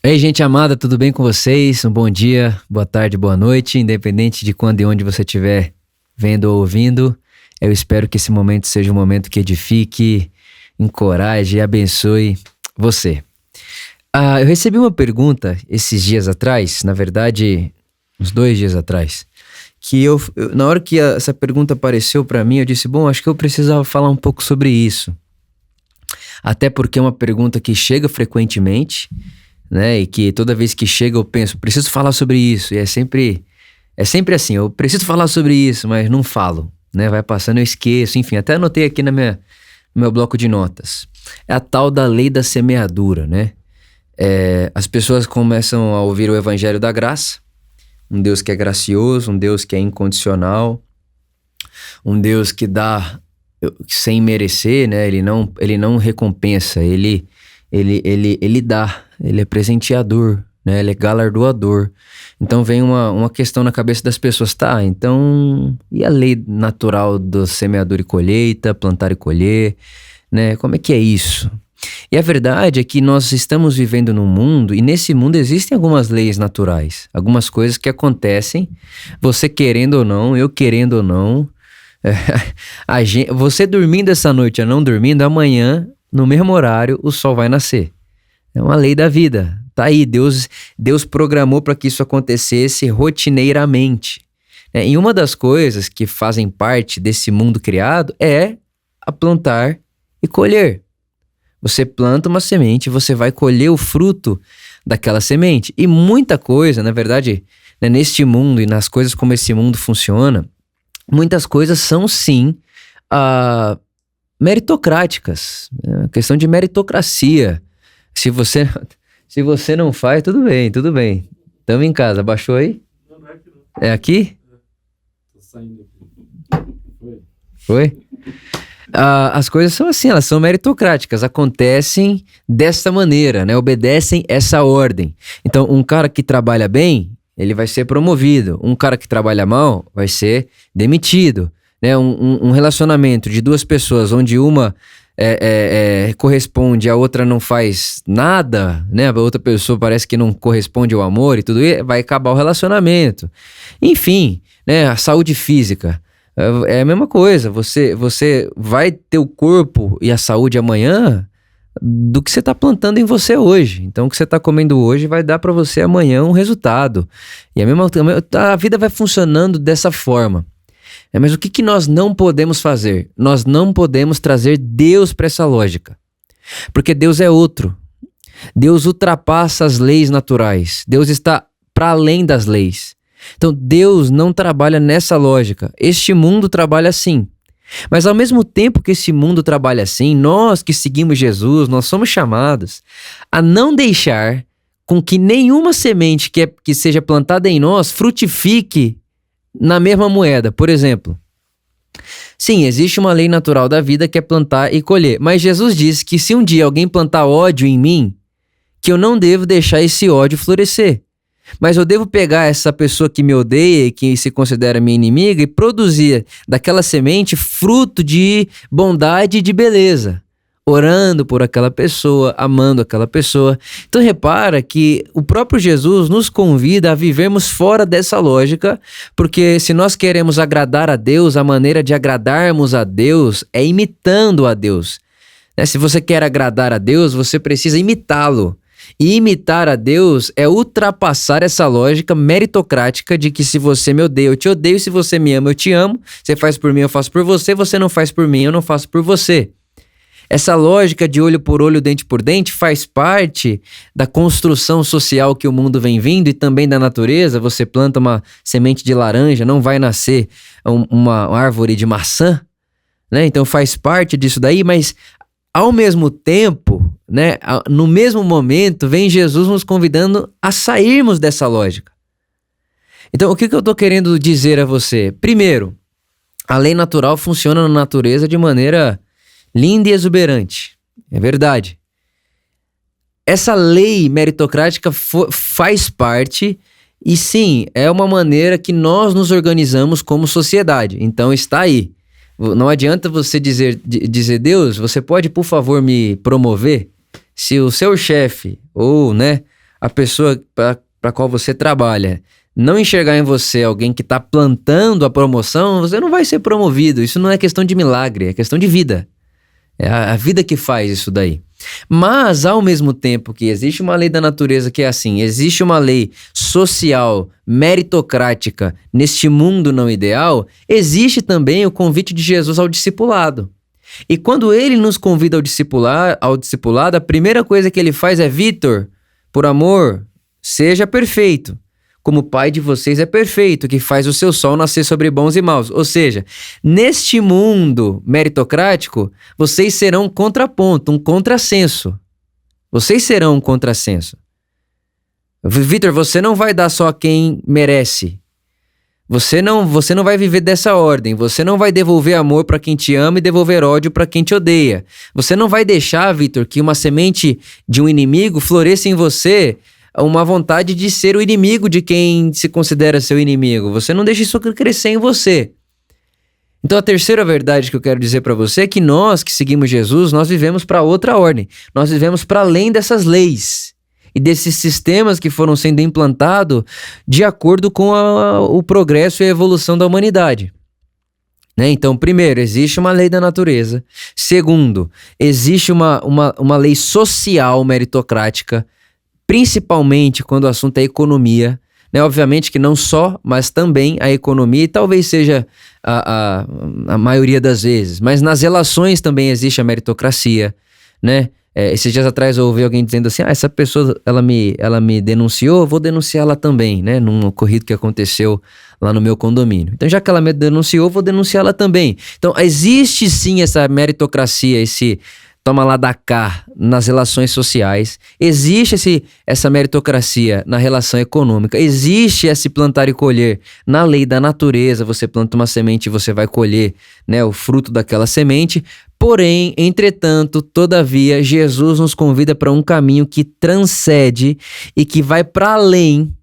Ei, gente amada, tudo bem com vocês? Um bom dia, boa tarde, boa noite, independente de quando e onde você estiver vendo ou ouvindo. Eu espero que esse momento seja um momento que edifique, encoraje e abençoe você. Eu recebi uma pergunta esses dias atrás, na verdade, uns 2 dias atrás, que na hora que essa pergunta apareceu para mim, eu disse, bom, acho que eu precisava falar um pouco sobre isso. Até porque é uma pergunta que chega frequentemente, né? E que toda vez que chega eu penso, preciso falar sobre isso. E é sempre assim, eu preciso falar sobre isso, mas não falo, né? Vai passando, eu esqueço, enfim, até anotei aqui no meu bloco de notas. É a tal da lei da semeadura, né? As pessoas começam a ouvir o evangelho da graça, um Deus que é gracioso, um Deus que é incondicional, um Deus que dá sem merecer, né? Ele não recompensa, ele dá, ele é presenteador, né? Ele é galardoador. Então vem uma questão na cabeça das pessoas, tá, então e a lei natural do semeadura e colheita, plantar e colher, né? Como é que é isso? E a verdade é que nós estamos vivendo num mundo, e nesse mundo existem algumas leis naturais, algumas coisas que acontecem, você querendo ou não, eu querendo ou não, você dormindo essa noite ou não dormindo, amanhã, no mesmo horário, o sol vai nascer. É uma lei da vida. Tá aí, Deus programou para que isso acontecesse rotineiramente. E uma das coisas que fazem parte desse mundo criado é a plantar e colher. Você planta uma semente, você vai colher o fruto daquela semente. E muita coisa, na verdade, né, neste mundo e nas coisas como esse mundo funciona, muitas coisas são sim meritocráticas. É questão de meritocracia. Se você não faz, tudo bem. Tamo em casa. Baixou aí? Não é aqui não. É aqui? Tô saindo aqui. Foi? As coisas são assim, elas são meritocráticas, acontecem dessa maneira, né? Obedecem essa ordem. Então, um cara que trabalha bem, ele vai ser promovido. Um cara que trabalha mal vai ser demitido, né? Um relacionamento de duas pessoas onde uma corresponde, a outra não faz nada, né? A outra pessoa parece que não corresponde ao amor e tudo, e vai acabar o relacionamento. Enfim, né? A saúde física é a mesma coisa. Você vai ter o corpo e a saúde amanhã do que você está plantando em você hoje. Então, o que você está comendo hoje vai dar para você amanhã um resultado. E a vida vai funcionando dessa forma. Mas o que nós não podemos fazer? Nós não podemos trazer Deus para essa lógica. Porque Deus é outro. Deus ultrapassa as leis naturais. Deus está para além das leis. Então, Deus não trabalha nessa lógica. Este mundo trabalha assim. Mas ao mesmo tempo que esse mundo trabalha assim, nós que seguimos Jesus, nós somos chamados a não deixar com que nenhuma semente que seja plantada em nós frutifique na mesma moeda. Por exemplo, sim, existe uma lei natural da vida que é plantar e colher. Mas Jesus disse que se um dia alguém plantar ódio em mim, que eu não devo deixar esse ódio florescer. Mas eu devo pegar essa pessoa que me odeia e que se considera minha inimiga e produzir daquela semente fruto de bondade e de beleza. Orando por aquela pessoa, amando aquela pessoa. Então repara que o próprio Jesus nos convida a vivermos fora dessa lógica, porque se nós queremos agradar a Deus, a maneira de agradarmos a Deus é imitando a Deus. Se você quer agradar a Deus, você precisa imitá-lo. E imitar a Deus é ultrapassar essa lógica meritocrática de que se você me odeia, eu te odeio, se você me ama, eu te amo, você faz por mim, eu faço por você, você não faz por mim, eu não faço por você. Essa lógica de olho por olho, dente por dente faz parte da construção social que o mundo vem vindo e também da natureza. Você planta uma semente de laranja, não vai nascer uma árvore de maçã, né? Então faz parte disso daí, mas ao mesmo tempo, né, no mesmo momento, vem Jesus nos convidando a sairmos dessa lógica. Então, o que eu estou querendo dizer a você? Primeiro, a lei natural funciona na natureza de maneira linda e exuberante. É verdade. Essa lei meritocrática faz parte e sim, é uma maneira que nós nos organizamos como sociedade. Então está aí. Não adianta você dizer, Deus, você pode por favor me promover? Se o seu chefe ou, né, a pessoa para qual você trabalha não enxergar em você alguém que está plantando a promoção, você não vai ser promovido. Isso não é questão de milagre, é questão de vida. É a vida que faz isso daí. Mas, ao mesmo tempo que existe uma lei da natureza que é assim, existe uma lei social, meritocrática, neste mundo não ideal, existe também o convite de Jesus ao discipulado. E quando ele nos convida ao discipulado, a primeira coisa que ele faz é: Vitor, por amor, seja perfeito, como o Pai de vocês é perfeito, que faz o seu sol nascer sobre bons e maus. Ou seja, neste mundo meritocrático, vocês serão um contraponto, um contrassenso. Vocês serão um contrassenso. Vitor, você não vai dar só a quem merece. Você não vai viver dessa ordem. Você não vai devolver amor para quem te ama e devolver ódio para quem te odeia. Você não vai deixar, Vitor, que uma semente de um inimigo floresça em você uma vontade de ser o inimigo de quem se considera seu inimigo. Você não deixa isso crescer em você. Então a terceira verdade que eu quero dizer para você é que nós que seguimos Jesus, nós vivemos para outra ordem. Nós vivemos para além dessas leis e desses sistemas que foram sendo implantados de acordo com o progresso e a evolução da humanidade. Então, primeiro, existe uma lei da natureza. Segundo, existe uma lei social meritocrática, principalmente quando o assunto é economia, né? Obviamente que não só, mas também a economia, e talvez seja a maioria das vezes, mas nas relações também existe a meritocracia, né? Esses dias atrás eu ouvi alguém dizendo assim: essa pessoa, ela me denunciou, eu vou denunciar ela também, né? Num ocorrido que aconteceu lá no meu condomínio. Então, já que ela me denunciou, eu vou denunciar ela também. Então, existe sim essa meritocracia, esse toma lá da cá nas relações sociais, existe essa meritocracia na relação econômica, existe esse plantar e colher na lei da natureza. Você planta uma semente e você vai colher, né, o fruto daquela semente. Porém, entretanto, todavia, Jesus nos convida para um caminho que transcende e que vai para além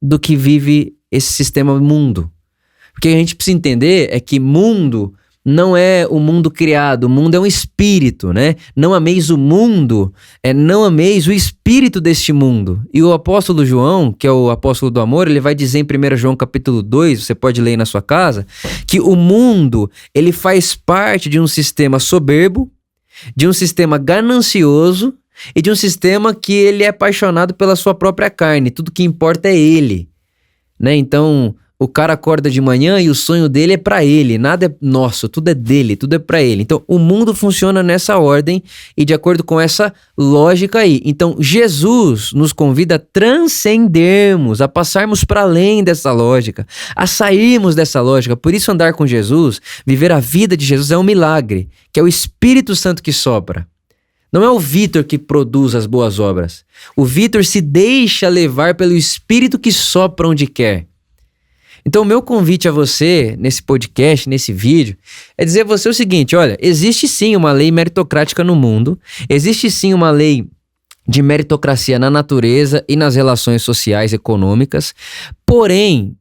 do que vive esse sistema mundo. Porque a gente precisa entender é que mundo não é o mundo criado, o mundo é um espírito, né? Não ameis o mundo, não ameis o espírito deste mundo. E o apóstolo João, que é o apóstolo do amor, ele vai dizer em 1 João capítulo 2, você pode ler aí na sua casa, que o mundo, ele faz parte de um sistema soberbo, de um sistema ganancioso e de um sistema que ele é apaixonado pela sua própria carne. Tudo que importa é ele, né? Então, o cara acorda de manhã e o sonho dele é pra ele, nada é nosso, tudo é dele, tudo é pra ele. Então, o mundo funciona nessa ordem e de acordo com essa lógica aí. Então, Jesus nos convida a transcendermos, a passarmos para além dessa lógica, a sairmos dessa lógica. Por isso, andar com Jesus, viver a vida de Jesus é um milagre, que é o Espírito Santo que sopra. Não é o Vitor que produz as boas obras. O Vitor se deixa levar pelo Espírito que sopra onde quer. Então, o meu convite a você, nesse podcast, nesse vídeo, é dizer a você o seguinte: olha, existe sim uma lei meritocrática no mundo, existe sim uma lei de meritocracia na natureza e nas relações sociais e econômicas, porém,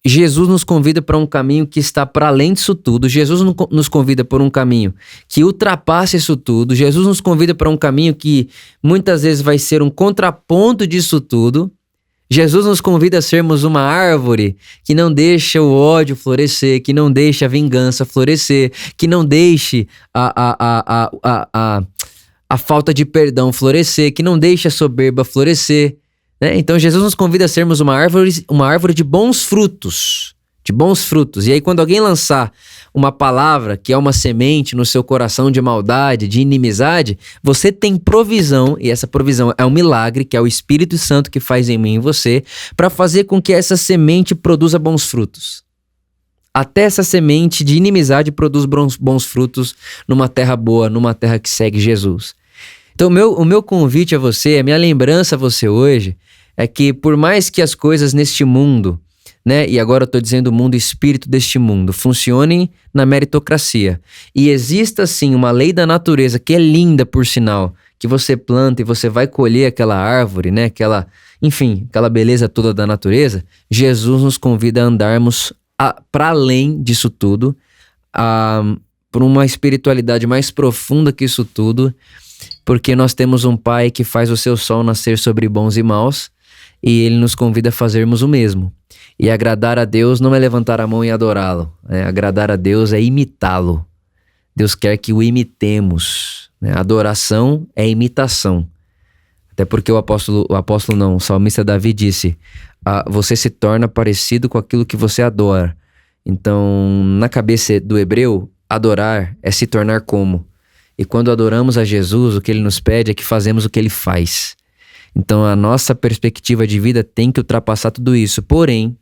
Jesus nos convida para um caminho que está para além disso tudo. Jesus nos convida por um caminho que ultrapassa isso tudo. Jesus nos convida para um caminho que muitas vezes vai ser um contraponto disso tudo. Jesus nos convida a sermos uma árvore que não deixa o ódio florescer, que não deixa a vingança florescer, que não deixe a falta de perdão florescer, que não deixa a soberba florescer, né? Então Jesus nos convida a sermos uma árvore de bons frutos, E aí quando alguém lançar uma palavra que é uma semente no seu coração de maldade, de inimizade, você tem provisão, e essa provisão é um milagre, que é o Espírito Santo que faz em mim e em você, para fazer com que essa semente produza bons frutos. Até essa semente de inimizade produz bons frutos numa terra boa, numa terra que segue Jesus. Então o meu convite a você, a minha lembrança a você hoje, é que por mais que as coisas neste mundo, né, e agora eu estou dizendo o mundo espírito deste mundo, funcionem na meritocracia. E exista sim uma lei da natureza que é linda, por sinal, que você planta e você vai colher aquela árvore, né, aquela beleza toda da natureza. Jesus nos convida a andarmos para além disso tudo, por uma espiritualidade mais profunda que isso tudo, porque nós temos um Pai que faz o seu sol nascer sobre bons e maus, e Ele nos convida a fazermos o mesmo. E agradar a Deus não é levantar a mão e adorá-lo, né? Agradar a Deus é imitá-lo. Deus quer que o imitemos, né? Adoração é imitação. Até porque o salmista Davi disse, você se torna parecido com aquilo que você adora. Então, na cabeça do hebreu, adorar é se tornar como. E quando adoramos a Jesus, o que Ele nos pede é que fazemos o que Ele faz. Então, a nossa perspectiva de vida tem que ultrapassar tudo isso. Porém,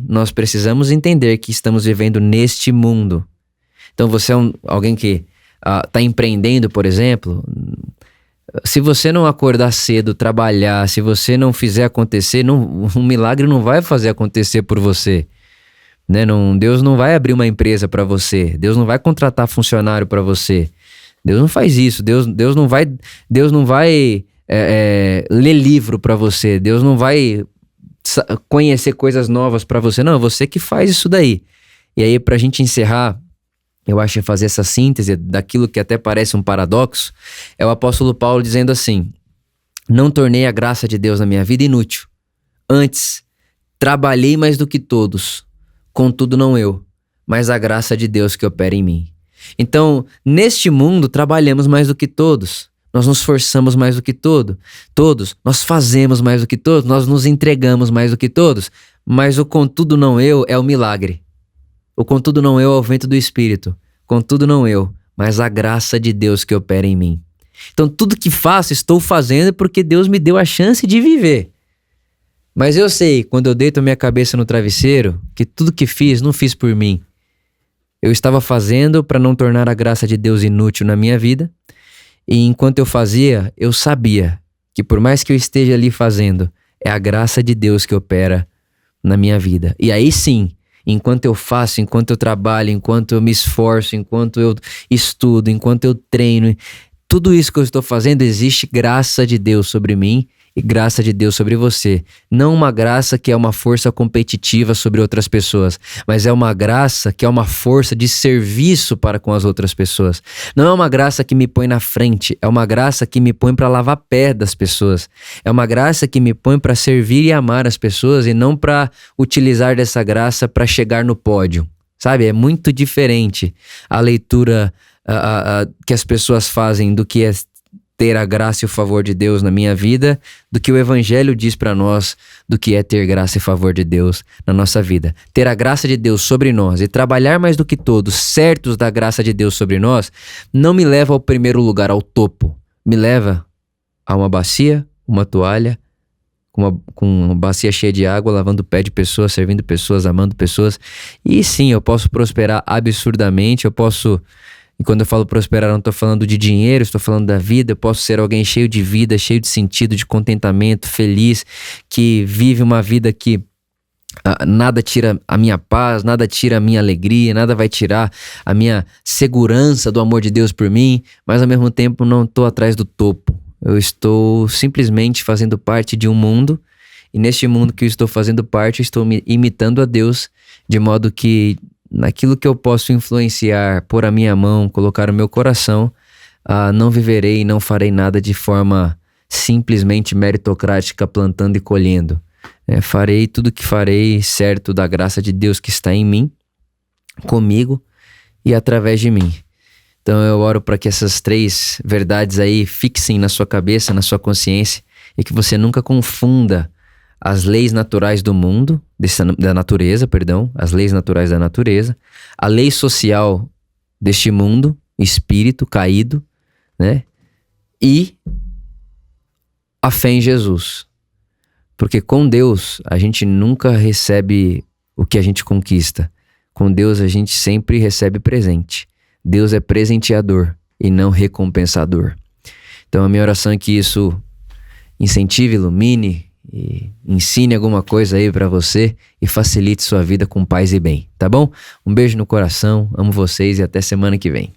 nós precisamos entender que estamos vivendo neste mundo. Então, você é alguém que está empreendendo, por exemplo. Se você não acordar cedo, trabalhar, se você não fizer acontecer, um milagre não vai fazer acontecer por você. Né? Deus não vai abrir uma empresa para você. Deus não vai contratar funcionário para você. Deus não faz isso. Deus não vai ler livro para você. Deus não vai conhecer coisas novas para você. Não, é você que faz isso daí. E aí, pra gente encerrar, eu acho que fazer essa síntese daquilo que até parece um paradoxo, é o apóstolo Paulo dizendo assim: não tornei a graça de Deus na minha vida inútil. Antes, trabalhei mais do que todos. Contudo, não eu, mas a graça de Deus que opera em mim. Então, neste mundo, trabalhamos mais do que todos. Nós nos esforçamos mais do que todos. Nós fazemos mais do que todos. Nós nos entregamos mais do que todos. Mas o contudo não eu é o milagre. O contudo não eu é o vento do Espírito. Contudo não eu, mas a graça de Deus que opera em mim. Então, tudo que faço, estou fazendo porque Deus me deu a chance de viver. Mas eu sei, quando eu deito a minha cabeça no travesseiro, que tudo que fiz, não fiz por mim. Eu estava fazendo para não tornar a graça de Deus inútil na minha vida. E enquanto eu fazia, eu sabia que por mais que eu esteja ali fazendo, é a graça de Deus que opera na minha vida. E aí sim, enquanto eu faço, enquanto eu trabalho, enquanto eu me esforço, enquanto eu estudo, enquanto eu treino, tudo isso que eu estou fazendo, existe graça de Deus sobre mim e graça de Deus sobre você. Não uma graça que é uma força competitiva sobre outras pessoas, mas é uma graça que é uma força de serviço para com as outras pessoas. Não é uma graça que me põe na frente, é uma graça que me põe para lavar pé das pessoas. É uma graça que me põe para servir e amar as pessoas e não para utilizar dessa graça para chegar no pódio. Sabe? É muito diferente a leitura que as pessoas fazem do que é ter a graça e o favor de Deus na minha vida, do que o Evangelho diz para nós do que é ter graça e favor de Deus na nossa vida. Ter a graça de Deus sobre nós e trabalhar mais do que todos, certos da graça de Deus sobre nós, não me leva ao primeiro lugar, ao topo. Me leva a uma bacia, uma toalha, com uma bacia cheia de água, lavando o pé de pessoas, servindo pessoas, amando pessoas. E sim, eu posso prosperar absurdamente, eu posso... E quando eu falo prosperar, não estou falando de dinheiro, estou falando da vida. Eu posso ser alguém cheio de vida, cheio de sentido, de contentamento, feliz, que vive uma vida que nada tira a minha paz, nada tira a minha alegria, nada vai tirar a minha segurança do amor de Deus por mim, mas ao mesmo tempo não estou atrás do topo. Eu estou simplesmente fazendo parte de um mundo, e neste mundo que eu estou fazendo parte, eu estou imitando a Deus, de modo que naquilo que eu posso influenciar, pôr a minha mão, colocar o meu coração, não viverei e não farei nada de forma simplesmente meritocrática, plantando e colhendo. Farei tudo o que farei certo da graça de Deus que está em mim, comigo e através de mim. Então eu oro para que essas 3 verdades aí fixem na sua cabeça, na sua consciência, e que você nunca confunda as leis naturais do mundo, da natureza, as leis naturais da natureza, a lei social deste mundo, espírito caído, né? E a fé em Jesus. Porque com Deus a gente nunca recebe o que a gente conquista. Com Deus a gente sempre recebe presente. Deus é presenteador e não recompensador. Então a minha oração é que isso incentive, ilumine e ensine alguma coisa aí pra você e facilite sua vida com paz e bem, tá bom? Um beijo no coração, amo vocês e até semana que vem.